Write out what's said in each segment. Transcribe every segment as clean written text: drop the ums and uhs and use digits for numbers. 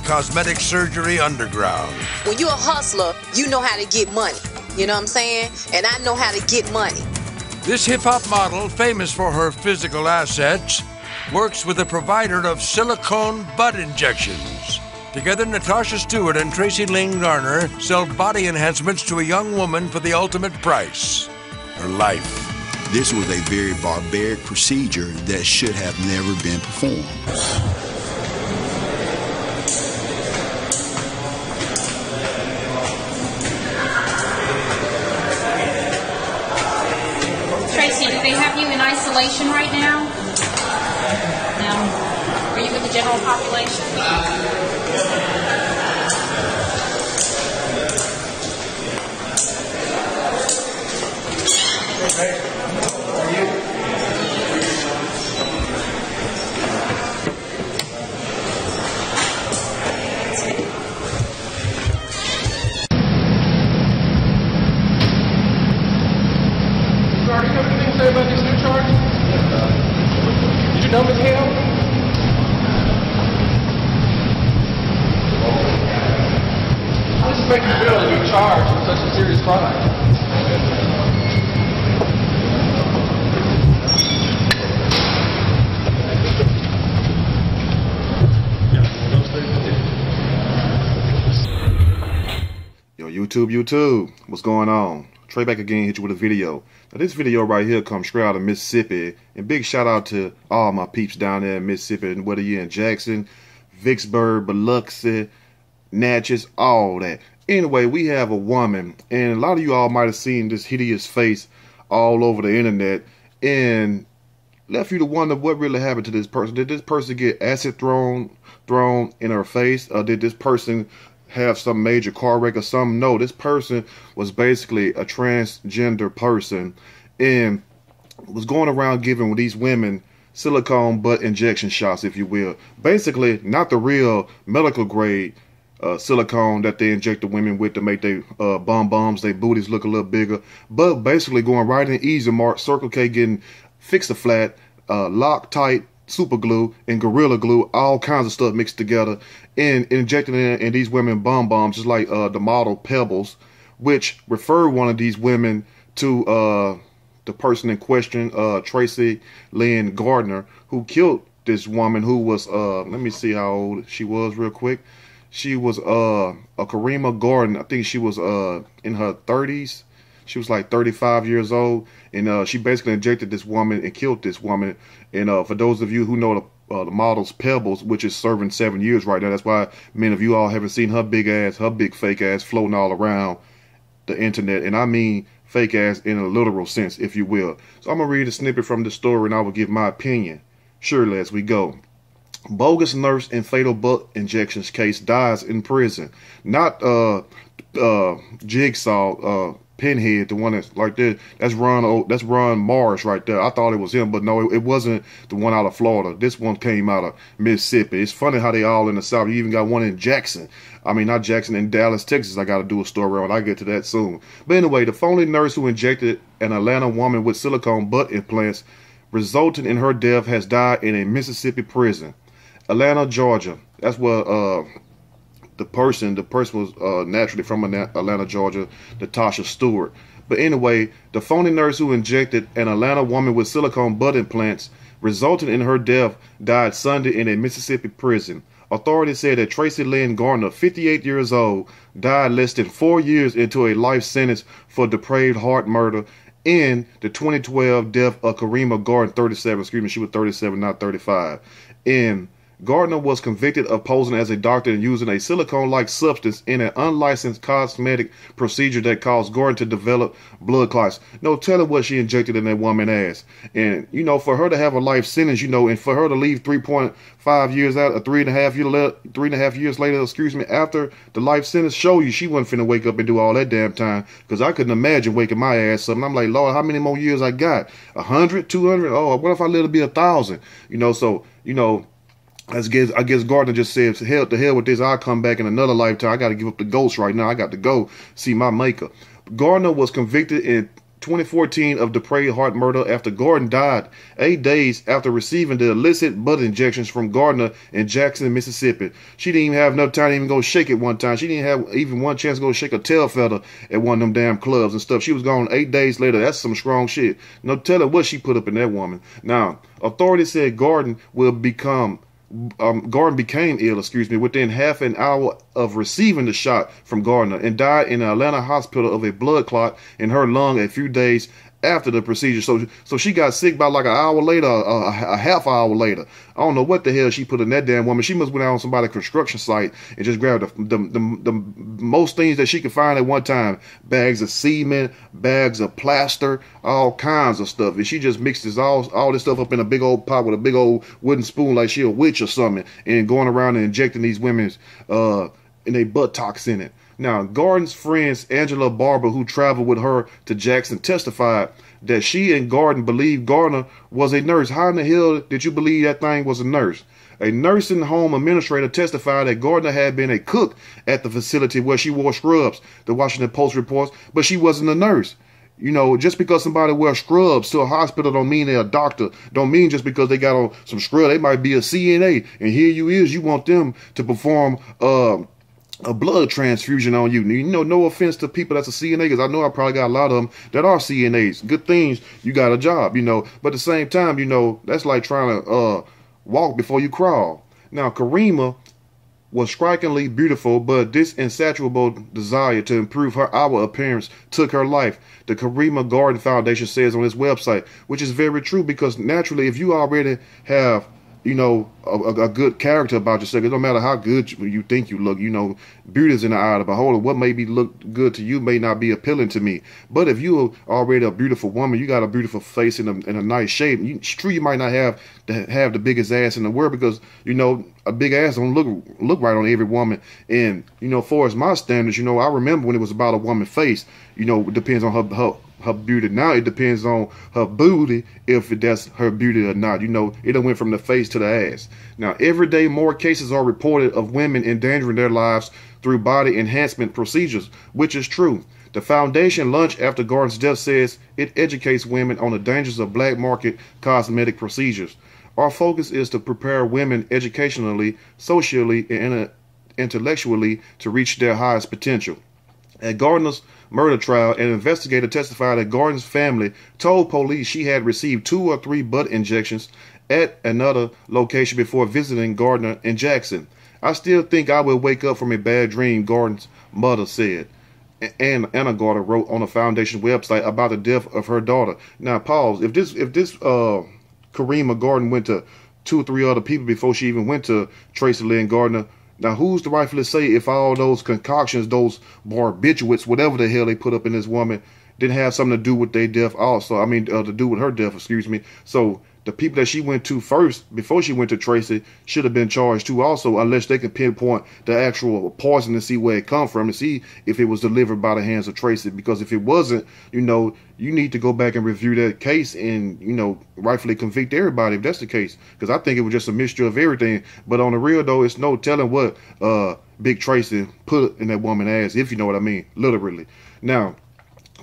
cosmetic surgery underground. When you're a hustler, you know how to get money. You know what I'm saying? And I know how to get money. This hip-hop model, famous for her physical assets, works with a provider of silicone butt injections. Together, Natasha Stewart and Tracy Lynn Garner sell body enhancements to a young woman for the ultimate price, her life. This was a very barbaric procedure that should have never been performed. Tracy, do they have you in isolation right now? No. Are you with the general population? About these new charges? Did you know Ms. Hale? How does it make you feel to be charged with such a serious crime? Yo, YouTube, what's going on? Trey back again, hit you with a video. Now this video right here comes straight out of Mississippi, and big shout out to all my peeps down there in Mississippi, and whether you're in Jackson, Vicksburg, Biloxi, Natchez, all that. Anyway, we have a woman, and a lot of you all might have seen this hideous face all over the internet, and left you to wonder what really happened to this person. Did this person get acid thrown in her face, or did this person have some major car wreck or something? No, this person was basically a transgender person and was going around giving these women silicone butt injection shots, if you will. Basically, not the real medical grade silicone that they inject the women with to make their bums, their booties look a little bigger, but basically going right in Easy Mart, Circle K, getting Fix-A-Flat, Loctite, super glue, and Gorilla Glue, all kinds of stuff mixed together, and injecting it in these women bums, just like the model Pebbles, which referred one of these women to the person in question, Tracy Lynn Garner, who killed this woman, who was, let me see how old she was real quick. She was a Karima Gordon. I think she was in her 30s. She was like 35 years old, and she basically injected this woman and killed this woman. And for those of you who know the model's Pebbles, which is serving 7 years right now, that's why many of you all haven't seen her big ass, her big fake ass floating all around the internet. And I mean fake ass in a literal sense, if you will. So I'm going to read a snippet from the story, and I will give my opinion surely as we go. Bogus nurse in fatal butt injections case dies in prison. Not Jigsaw, Pinhead, the one that's like this. That's Ron Morris right there. I thought it was him, but no, it wasn't the one out of Florida. This one came out of Mississippi. It's funny how they all in the South. You even got one in Jackson. I mean, not Jackson, in Dallas, Texas. I got to do a story on. I'll get to that soon. But anyway, the phony nurse who injected an Atlanta woman with silicone butt implants, resulting in her death, has died in a Mississippi prison. Atlanta, Georgia. That's where the person was naturally from Atlanta, Georgia, Natasha Stewart. But anyway, the phony nurse who injected an Atlanta woman with silicone butt implants, resulting in her death, died Sunday in a Mississippi prison. Authorities said that Tracy Lynn Garner, 58 years old, died less than 4 years into a life sentence for depraved heart murder in the 2012 death of Karima Gordon, 37. Excuse me, she was 37, not 35. In Gardner was convicted of posing as a doctor and using a silicone-like substance in an unlicensed cosmetic procedure that caused Gordon to develop blood clots. No telling what she injected in that woman's ass. And, you know, for her to have a life sentence, you know, and for her to leave 3.5 years out, or 3.5 years later, excuse me, after the life sentence, show you she wasn't finna wake up and do all that damn time. Because I couldn't imagine waking my ass up. And I'm like, Lord, how many more years I got? 100, 200? Oh, what if I live to be 1,000? You know, so, you know, I guess Gardner just said, to hell with this. I'll come back in another lifetime. I got to give up the ghost right now. I got to go see my maker. Gardner was convicted 2014 of depraved heart murder after Gordon died 8 days after receiving the illicit butt injections from Gardner in Jackson, Mississippi. She didn't even have enough time to even go shake it one time. She didn't have even one chance to go shake a tail feather at one of them damn clubs and stuff. She was gone 8 days later. That's some strong shit. No telling what she put up in that woman. Now, authorities said Gordon became ill, within half an hour of receiving the shot from Gardner and died in an Atlanta hospital of a blood clot in her lung a few days after the procedure. So she got sick by like an hour later, a half hour later. I don't know what the hell she put in that damn woman. She must went out on somebody's construction site and just grabbed the most things that she could find at one time. Bags of cement, bags of plaster, all kinds of stuff. And she just mixed all this stuff up in a big old pot with a big old wooden spoon like she a witch or something, and going around and injecting these women's and they buttocks in it. Now, Gordon's friends Angela Barber, who traveled with her to Jackson, testified that she and Gordon believed Gardner was a nurse. How in the hell did you believe that thing was a nurse? A nursing home administrator testified that Gardner had been a cook at the facility where she wore scrubs, the Washington Post reports, but she wasn't a nurse. You know, just because somebody wears scrubs to a hospital don't mean they're a doctor. Don't mean just because they got on some scrubs, they might be a CNA. And here you want them to perform a blood transfusion on you. You know, no offense to people that's a CNA, because I know I probably got a lot of them that are CNAs. Good things, you got a job, you know. But at the same time, you know, that's like trying to walk before you crawl. Now, Karima was strikingly beautiful, but this insatiable desire to improve her outward appearance took her life, the Karima Gordon Foundation says on its website, which is very true, because naturally, if you already have, you know, a good character about yourself, it don't matter how good you think you look, you know, beauty is in the eye of the beholder. What may look good to you may not be appealing to me. But if you're already a beautiful woman, you got a beautiful face and a nice shape, it's true you might not have the biggest ass in the world, because, you know, a big ass don't look right on every woman. And, you know, for as my standards, you know, I remember when it was about a woman's face, you know, it depends on her beauty. Now it depends on her booty, if that's her beauty or not. You know, it done went from the face to the ass. Now, every day more cases are reported of women endangering their lives through body enhancement procedures, which is true. The foundation launched after Gordon's death says it educates women on the dangers of black market cosmetic procedures. Our focus is to prepare women educationally, socially, and intellectually to reach their highest potential. At Gardner's murder trial, an investigator testified that Gordon's family told police she had received 2 or 3 butt injections at another location before visiting Gardner in Jackson. I still think I will wake up from a bad dream, Gordon's mother said. And Anna Gardner wrote on the foundation website about the death of her daughter. Now, pause. If this Karima Gordon went to 2 or 3 other people before she even went to Tracy Lynn Gardner, now who's to rightfully say if all those concoctions, those barbiturates, whatever the hell they put up in this woman, didn't have something to do with their death also? I mean, to do with her death, excuse me. So the people that she went to first, before she went to Tracy, should have been charged too also, unless they could pinpoint the actual poison and see where it come from, and see if it was delivered by the hands of Tracy. Because if it wasn't, you know, you need to go back and review that case and, you know, rightfully convict everybody if that's the case. Because I think it was just a mixture of everything. But on the real, though, it's no telling what Big Tracy put in that woman's ass, if you know what I mean, literally. Now,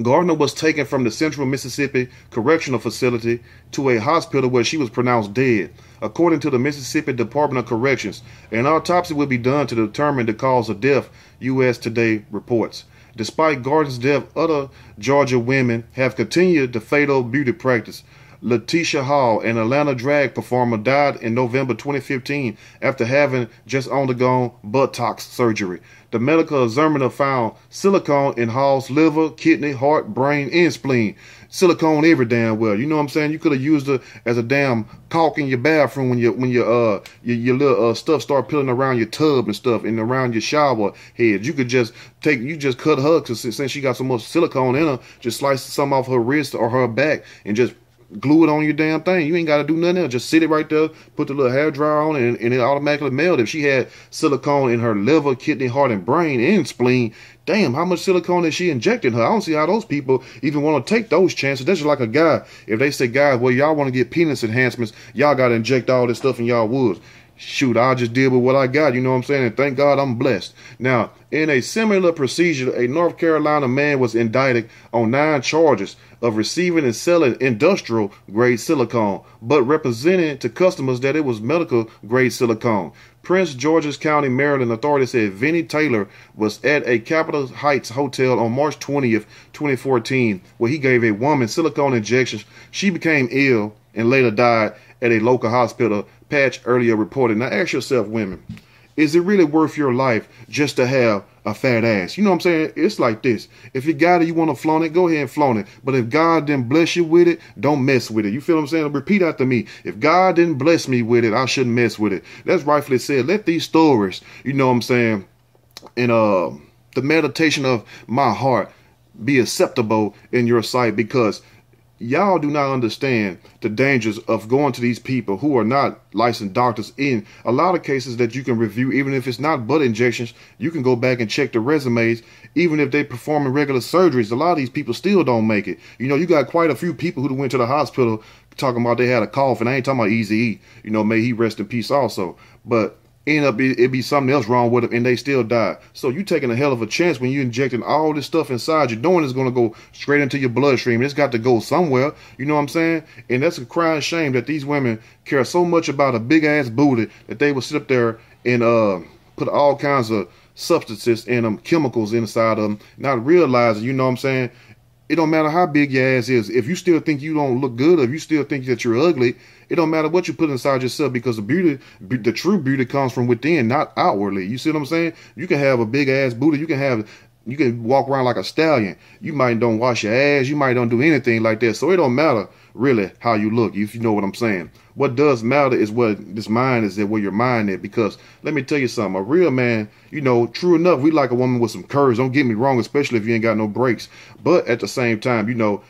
Gardner was taken from the Central Mississippi Correctional Facility to a hospital where she was pronounced dead. According to the Mississippi Department of Corrections, an autopsy will be done to determine the cause of death, U.S. Today reports. Despite Gardner's death, other Georgia women have continued the fatal beauty practice. Letitia Hall, an Atlanta drag performer, died in November 2015 after having just undergone buttocks surgery. The medical examiner found silicone in Hall's liver, kidney, heart, brain, and spleen. Silicone every damn well. You know what I'm saying? You could have used it as a damn caulk in your bathroom when your little stuff start peeling around your tub and stuff and around your shower head. You could just cut her, cause since she got so much silicone in her, just slice some off her wrist or her back and just glue it on your damn thing. You ain't got to do nothing else. Just sit it right there, put the little hair dryer on, and it automatically melt. If she had silicone in her liver, kidney, heart, and brain, and spleen, damn, how much silicone is she injecting her? I don't see how those people even want to take those chances. That's just like a guy. If they say, guys, well, y'all want to get penis enhancements, y'all got to inject all this stuff in y'all woods. shoot, I'll just deal with what I got, you know what I'm saying? And thank God I'm blessed. Now, in a similar procedure, a North Carolina man was indicted on 9 charges of receiving and selling industrial grade silicone, but representing to customers that it was medical grade silicone. Prince George's County, Maryland authorities said Vinnie Taylor was at a Capitol Heights hotel on March 20th, 2014, where he gave a woman silicone injections. She became ill and later died at a local hospital, Patch earlier reported. Now ask yourself, women, is it really worth your life just to have a fat ass? You know what I'm saying? It's like this. If you got it, you want to flaunt it, go ahead and flaunt it. But if God didn't bless you with it, don't mess with it. You feel what I'm saying? Repeat after me. If God didn't bless me with it, I shouldn't mess with it. That's rightfully said. Let these stories, you know what I'm saying, and the meditation of my heart be acceptable in your sight, because y'all do not understand the dangers of going to these people who are not licensed doctors. In a lot of cases that you can review, even if it's not butt injections, you can go back and check the resumes. Even if they performing regular surgeries, a lot of these people still don't make it. You know, you got quite a few people who went to the hospital talking about they had a cough, and I ain't talking about Eazy-E. You know, may he rest in peace also. But end up it'd be something else wrong with them, and they still die. So you taking a hell of a chance when you injecting all this stuff inside you. Knowing it's going to go straight into your bloodstream. It's got to go somewhere. You know what I'm saying? And that's a crying shame that these women care so much about a big ass booty that they will sit up there and put all kinds of substances and chemicals inside of them, not realizing, you know what I'm saying, it don't matter how big your ass is. If you still think you don't look good, or if you still think that you're ugly, it don't matter what you put inside yourself, because the true beauty comes from within, not outwardly. You see what I'm saying? You can have a big ass booty. You can walk around like a stallion. You might don't wash your ass. You might don't do anything like that. So it don't matter really how you look, if you know what I'm saying. What does matter is what this mind is, where your mind is. Because let me tell you something, a real man, you know, true enough, we like a woman with some curves. Don't get me wrong, especially if you ain't got no brakes. But at the same time, you know,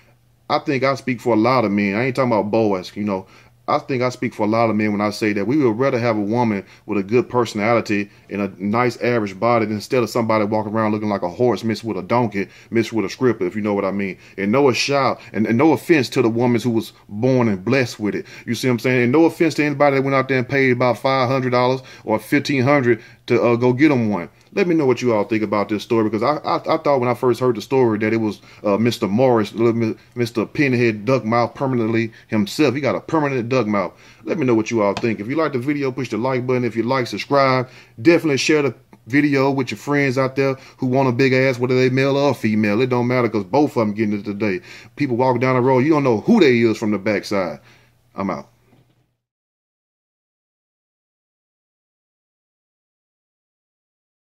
I think I speak for a lot of men. I ain't talking about boys, you know. I think I speak for a lot of men when I say that we would rather have a woman with a good personality and a nice average body instead of somebody walking around looking like a horse mixed with a donkey, mixed with a scripper, if you know what I mean. And no no offense to the woman who was born and blessed with it. You see what I'm saying? And no offense to anybody that went out there and paid about $500 or $1,500 to go get them one. Let me know what you all think about this story, because I thought when I first heard the story that it was Mr. Morris, Mr. Pinhead Duckmouth, permanently himself. He got a permanent duck mouth. Let me know what you all think. If you like the video, push the like button. If you like, subscribe. Definitely share the video with your friends out there who want a big ass, whether they male or female. It don't matter, because both of them getting it today. People walking down the road, you don't know who they is from the backside. I'm out.